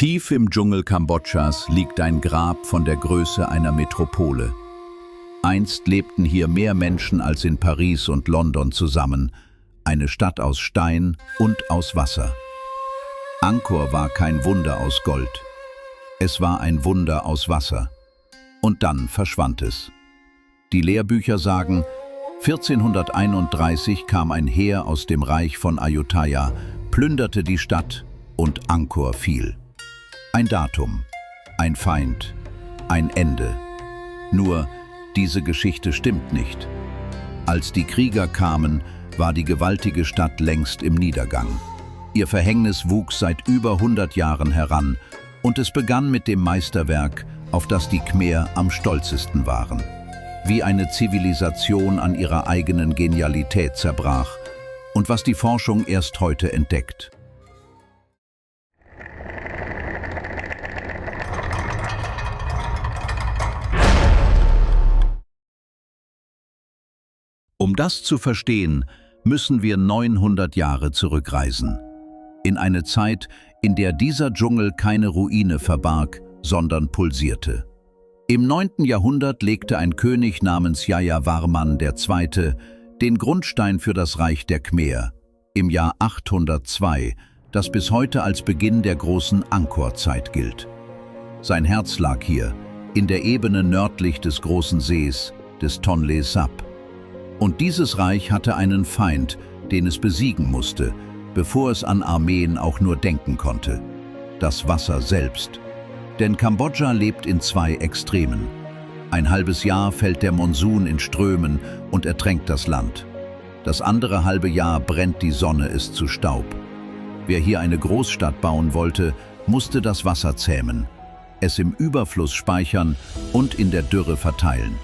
Tief im Dschungel Kambodschas liegt ein Grab von der Größe einer Metropole. Einst lebten hier mehr Menschen als in Paris und London zusammen, eine Stadt aus Stein und aus Wasser. Angkor war kein Wunder aus Gold. Es war ein Wunder aus Wasser. Und dann verschwand es. Die Lehrbücher sagen, 1431 kam ein Heer aus dem Reich von Ayutthaya, plünderte die Stadt und Angkor fiel. Ein Datum, ein Feind, ein Ende. Nur, diese Geschichte stimmt nicht. Als die Krieger kamen, war die gewaltige Stadt längst im Niedergang. Ihr Verhängnis wuchs seit über 100 Jahren heran und es begann mit dem Meisterwerk, auf das die Khmer am stolzesten waren. Wie eine Zivilisation an ihrer eigenen Genialität zerbrach und was die Forschung erst heute entdeckt. Um das zu verstehen, müssen wir 900 Jahre zurückreisen. In eine Zeit, in der dieser Dschungel keine Ruine verbarg, sondern pulsierte. Im 9. Jahrhundert legte ein König namens Jayavarman II. Den Grundstein für das Reich der Khmer, im Jahr 802, das bis heute als Beginn der großen Angkor-Zeit gilt. Sein Herz lag hier, in der Ebene nördlich des großen Sees, des Tonle Sap. Und dieses Reich hatte einen Feind, den es besiegen musste, bevor es an Armeen auch nur denken konnte: das Wasser selbst. Denn Kambodscha lebt in zwei Extremen. Ein halbes Jahr fällt der Monsun in Strömen und ertränkt das Land. Das andere halbe Jahr brennt die Sonne es zu Staub. Wer hier eine Großstadt bauen wollte, musste das Wasser zähmen, es im Überfluss speichern und in der Dürre verteilen.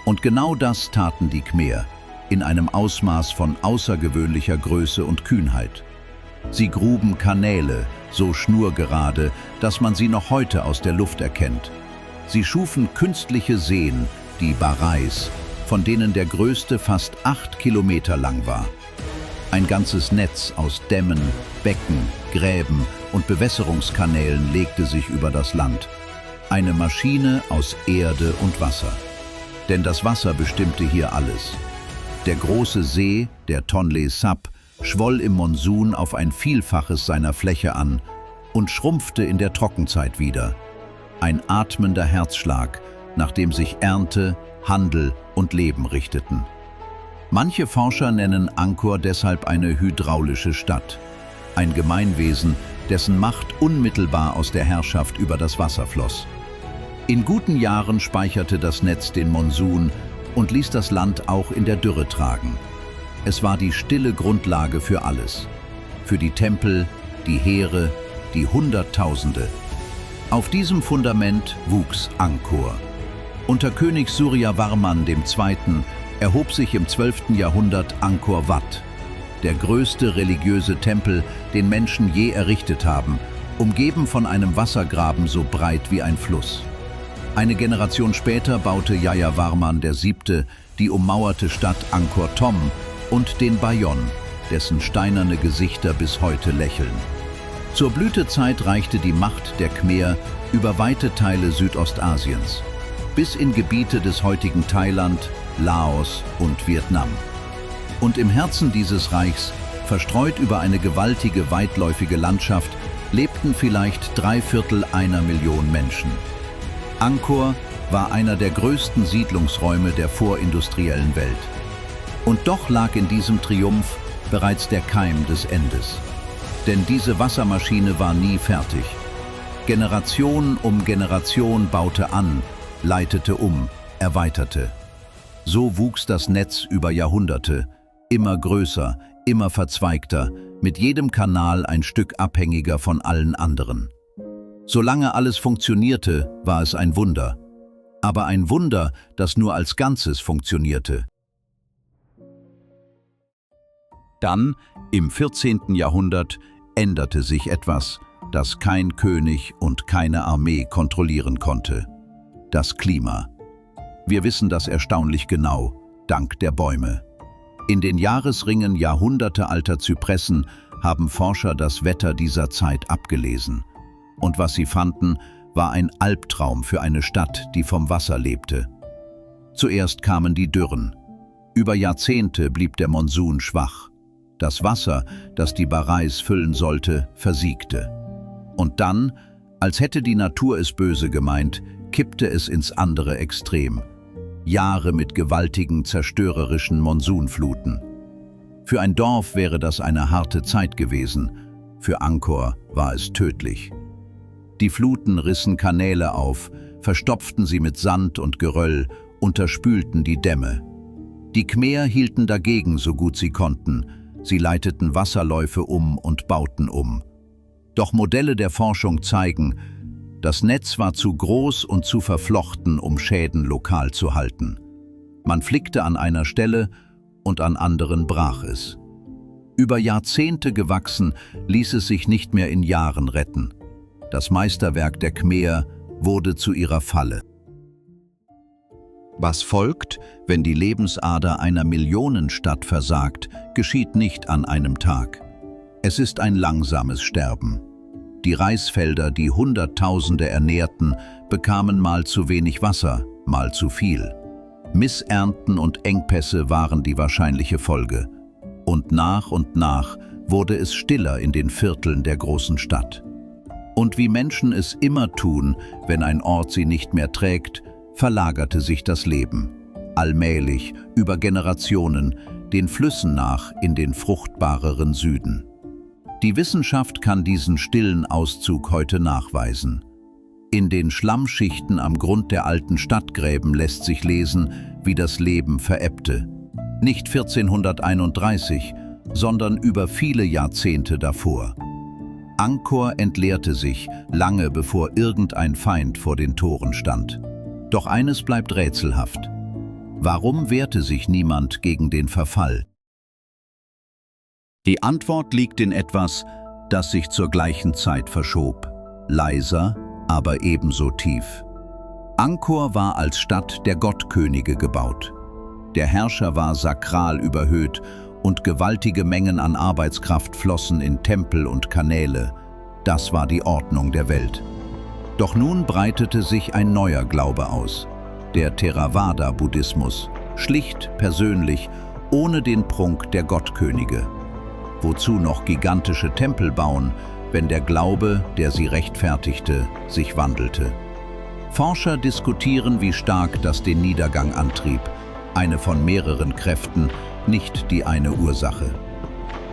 Und genau das taten die Khmer, in einem Ausmaß von außergewöhnlicher Größe und Kühnheit. Sie gruben Kanäle, so schnurgerade, dass man sie noch heute aus der Luft erkennt. Sie schufen künstliche Seen, die Barais, von denen der größte fast 8 Kilometer lang war. Ein ganzes Netz aus Dämmen, Becken, Gräben und Bewässerungskanälen legte sich über das Land. Eine Maschine aus Erde und Wasser. Denn das Wasser bestimmte hier alles. Der große See, der Tonle Sap, schwoll im Monsun auf ein Vielfaches seiner Fläche an und schrumpfte in der Trockenzeit wieder. Ein atmender Herzschlag, nach dem sich Ernte, Handel und Leben richteten. Manche Forscher nennen Angkor deshalb eine hydraulische Stadt, ein Gemeinwesen, dessen Macht unmittelbar aus der Herrschaft über das Wasser floss. In guten Jahren speicherte das Netz den Monsun und ließ das Land auch in der Dürre tragen. Es war die stille Grundlage für alles. Für die Tempel, die Heere, die Hunderttausende. Auf diesem Fundament wuchs Angkor. Unter König Suryavarman II. Erhob sich im 12. Jahrhundert Angkor Wat, der größte religiöse Tempel, den Menschen je errichtet haben, umgeben von einem Wassergraben so breit wie ein Fluss. Eine Generation später baute Jayavarman VII. Die ummauerte Stadt Angkor Thom und den Bayon, dessen steinerne Gesichter bis heute lächeln. Zur Blütezeit reichte die Macht der Khmer über weite Teile Südostasiens, bis in Gebiete des heutigen Thailand, Laos und Vietnam. Und im Herzen dieses Reichs, verstreut über eine gewaltige, weitläufige Landschaft, lebten vielleicht 3/4 Million Menschen. Angkor war einer der größten Siedlungsräume der vorindustriellen Welt. Und doch lag in diesem Triumph bereits der Keim des Endes. Denn diese Wassermaschine war nie fertig. Generation um Generation baute an, leitete um, erweiterte. So wuchs das Netz über Jahrhunderte, immer größer, immer verzweigter, mit jedem Kanal ein Stück abhängiger von allen anderen. Solange alles funktionierte, war es ein Wunder. Aber ein Wunder, das nur als Ganzes funktionierte. Dann, im 14. Jahrhundert, änderte sich etwas, das kein König und keine Armee kontrollieren konnte: das Klima. Wir wissen das erstaunlich genau, dank der Bäume. In den Jahresringen jahrhundertealter Zypressen haben Forscher das Wetter dieser Zeit abgelesen. Und was sie fanden, war ein Albtraum für eine Stadt, die vom Wasser lebte. Zuerst kamen die Dürren. Über Jahrzehnte blieb der Monsun schwach. Das Wasser, das die Bareis füllen sollte, versiegte. Und dann, als hätte die Natur es böse gemeint, kippte es ins andere Extrem. Jahre mit gewaltigen, zerstörerischen Monsunfluten. Für ein Dorf wäre das eine harte Zeit gewesen, für Angkor war es tödlich. Die Fluten rissen Kanäle auf, verstopften sie mit Sand und Geröll, unterspülten die Dämme. Die Khmer hielten dagegen, so gut sie konnten. Sie leiteten Wasserläufe um und bauten um. Doch Modelle der Forschung zeigen, das Netz war zu groß und zu verflochten, um Schäden lokal zu halten. Man flickte an einer Stelle und an anderen brach es. Über Jahrzehnte gewachsen, ließ es sich nicht mehr in Jahren retten. Das Meisterwerk der Khmer wurde zu ihrer Falle. Was folgt, wenn die Lebensader einer Millionenstadt versagt, geschieht nicht an einem Tag. Es ist ein langsames Sterben. Die Reisfelder, die Hunderttausende ernährten, bekamen mal zu wenig Wasser, mal zu viel. Missernten und Engpässe waren die wahrscheinliche Folge. Und nach wurde es stiller in den Vierteln der großen Stadt. Und wie Menschen es immer tun, wenn ein Ort sie nicht mehr trägt, verlagerte sich das Leben. Allmählich, über Generationen, den Flüssen nach in den fruchtbareren Süden. Die Wissenschaft kann diesen stillen Auszug heute nachweisen. In den Schlammschichten am Grund der alten Stadtgräben lässt sich lesen, wie das Leben verebbte. Nicht 1431, sondern über viele Jahrzehnte davor. Angkor entleerte sich, lange bevor irgendein Feind vor den Toren stand. Doch eines bleibt rätselhaft. Warum wehrte sich niemand gegen den Verfall? Die Antwort liegt in etwas, das sich zur gleichen Zeit verschob. Leiser, aber ebenso tief. Angkor war als Stadt der Gottkönige gebaut. Der Herrscher war sakral überhöht und gewaltige Mengen an Arbeitskraft flossen in Tempel und Kanäle. Das war die Ordnung der Welt. Doch nun breitete sich ein neuer Glaube aus, der Theravada-Buddhismus, schlicht, persönlich, ohne den Prunk der Gottkönige. Wozu noch gigantische Tempel bauen, wenn der Glaube, der sie rechtfertigte, sich wandelte? Forscher diskutieren, wie stark das den Niedergang antrieb, eine von mehreren Kräften, nicht die eine Ursache.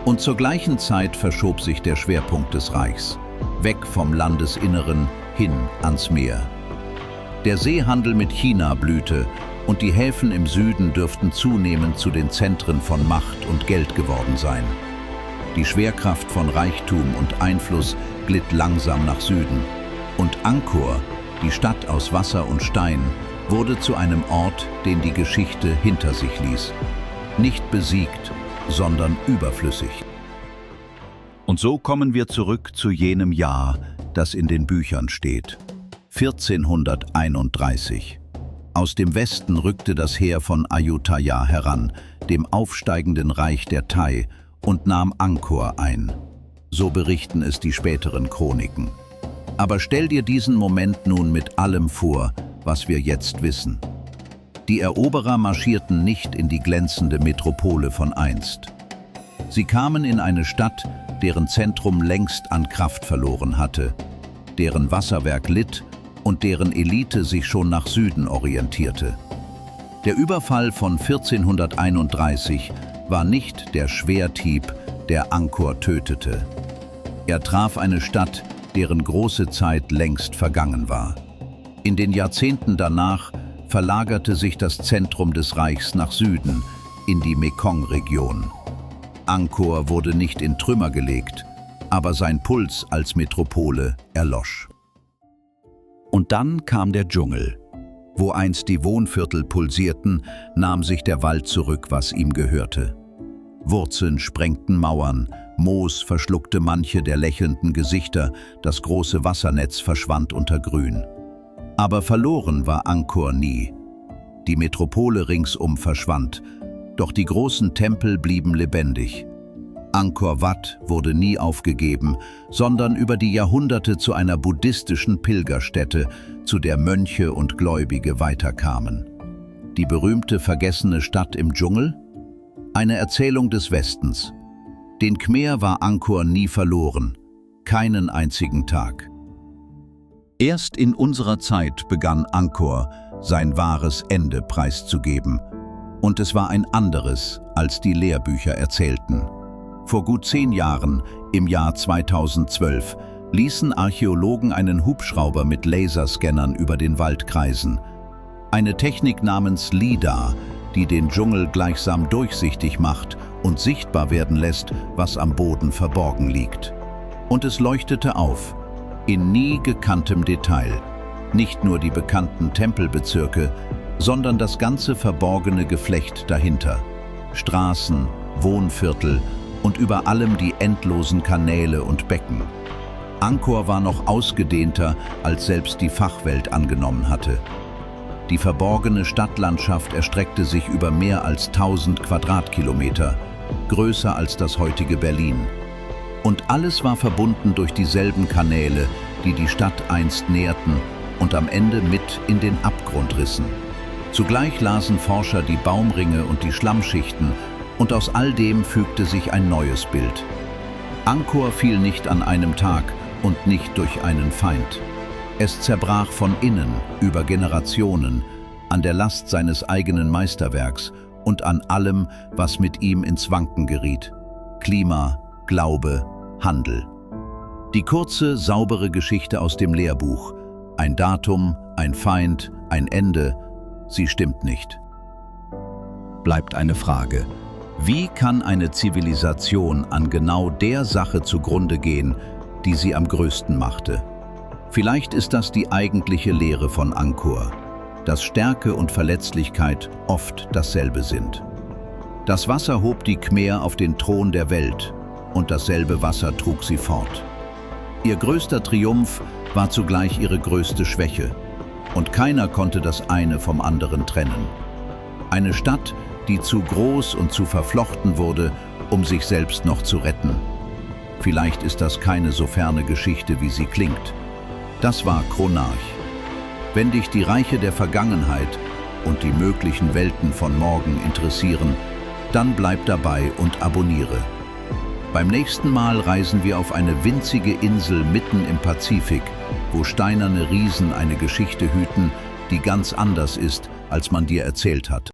Und zur gleichen Zeit verschob sich der Schwerpunkt des Reichs, weg vom Landesinneren hin ans Meer. Der Seehandel mit China blühte und die Häfen im Süden dürften zunehmend zu den Zentren von Macht und Geld geworden sein. Die Schwerkraft von Reichtum und Einfluss glitt langsam nach Süden und Angkor, die Stadt aus Wasser und Stein, wurde zu einem Ort, den die Geschichte hinter sich ließ. Nicht besiegt, sondern überflüssig. Und so kommen wir zurück zu jenem Jahr, das in den Büchern steht. 1431. Aus dem Westen rückte das Heer von Ayutthaya heran, dem aufsteigenden Reich der Thai, und nahm Angkor ein. So berichten es die späteren Chroniken. Aber stell dir diesen Moment nun mit allem vor, was wir jetzt wissen. Die Eroberer marschierten nicht in die glänzende Metropole von einst. Sie kamen in eine Stadt, deren Zentrum längst an Kraft verloren hatte, deren Wasserwerk litt und deren Elite sich schon nach Süden orientierte. Der Überfall von 1431 war nicht der Schwerthieb, der Angkor tötete. Er traf eine Stadt, deren große Zeit längst vergangen war. In den Jahrzehnten danach verlagerte sich das Zentrum des Reichs nach Süden, in die Mekong-Region. Angkor wurde nicht in Trümmer gelegt, aber sein Puls als Metropole erlosch. Und dann kam der Dschungel. Wo einst die Wohnviertel pulsierten, nahm sich der Wald zurück, was ihm gehörte. Wurzeln sprengten Mauern, Moos verschluckte manche der lächelnden Gesichter, das große Wassernetz verschwand unter Grün. Aber verloren war Angkor nie. Die Metropole ringsum verschwand, doch die großen Tempel blieben lebendig. Angkor Wat wurde nie aufgegeben, sondern über die Jahrhunderte zu einer buddhistischen Pilgerstätte, zu der Mönche und Gläubige weiterkamen. Die berühmte vergessene Stadt im Dschungel? Eine Erzählung des Westens. Den Khmer war Angkor nie verloren, keinen einzigen Tag. Erst in unserer Zeit begann Angkor, sein wahres Ende preiszugeben. Und es war ein anderes, als die Lehrbücher erzählten. Vor gut 10 Jahren, im Jahr 2012, ließen Archäologen einen Hubschrauber mit Laserscannern über den Wald kreisen. Eine Technik namens LiDAR, die den Dschungel gleichsam durchsichtig macht und sichtbar werden lässt, was am Boden verborgen liegt. Und es leuchtete auf, in nie gekanntem Detail. Nicht nur die bekannten Tempelbezirke, sondern das ganze verborgene Geflecht dahinter. Straßen, Wohnviertel und über allem die endlosen Kanäle und Becken. Angkor war noch ausgedehnter, als selbst die Fachwelt angenommen hatte. Die verborgene Stadtlandschaft erstreckte sich über mehr als 1000 Quadratkilometer, größer als das heutige Berlin. Und alles war verbunden durch dieselben Kanäle, die die Stadt einst nährten und am Ende mit in den Abgrund rissen. Zugleich lasen Forscher die Baumringe und die Schlammschichten, und aus all dem fügte sich ein neues Bild. Angkor fiel nicht an einem Tag und nicht durch einen Feind. Es zerbrach von innen, über Generationen, an der Last seines eigenen Meisterwerks und an allem, was mit ihm ins Wanken geriet. Klima, Glaube, Handel. Die kurze, saubere Geschichte aus dem Lehrbuch. Ein Datum, ein Feind, ein Ende. Sie stimmt nicht. Bleibt eine Frage. Wie kann eine Zivilisation an genau der Sache zugrunde gehen, die sie am größten machte? Vielleicht ist das die eigentliche Lehre von Angkor, dass Stärke und Verletzlichkeit oft dasselbe sind. Das Wasser hob die Khmer auf den Thron der Welt und dasselbe Wasser trug sie fort. Ihr größter Triumph war zugleich ihre größte Schwäche und keiner konnte das eine vom anderen trennen. Eine Stadt, die zu groß und zu verflochten wurde, um sich selbst noch zu retten. Vielleicht ist das keine so ferne Geschichte, wie sie klingt. Das war Kronarch. Wenn dich die Reiche der Vergangenheit und die möglichen Welten von morgen interessieren, dann bleib dabei und abonniere. Beim nächsten Mal reisen wir auf eine winzige Insel mitten im Pazifik, wo steinerne Riesen eine Geschichte hüten, die ganz anders ist, als man dir erzählt hat.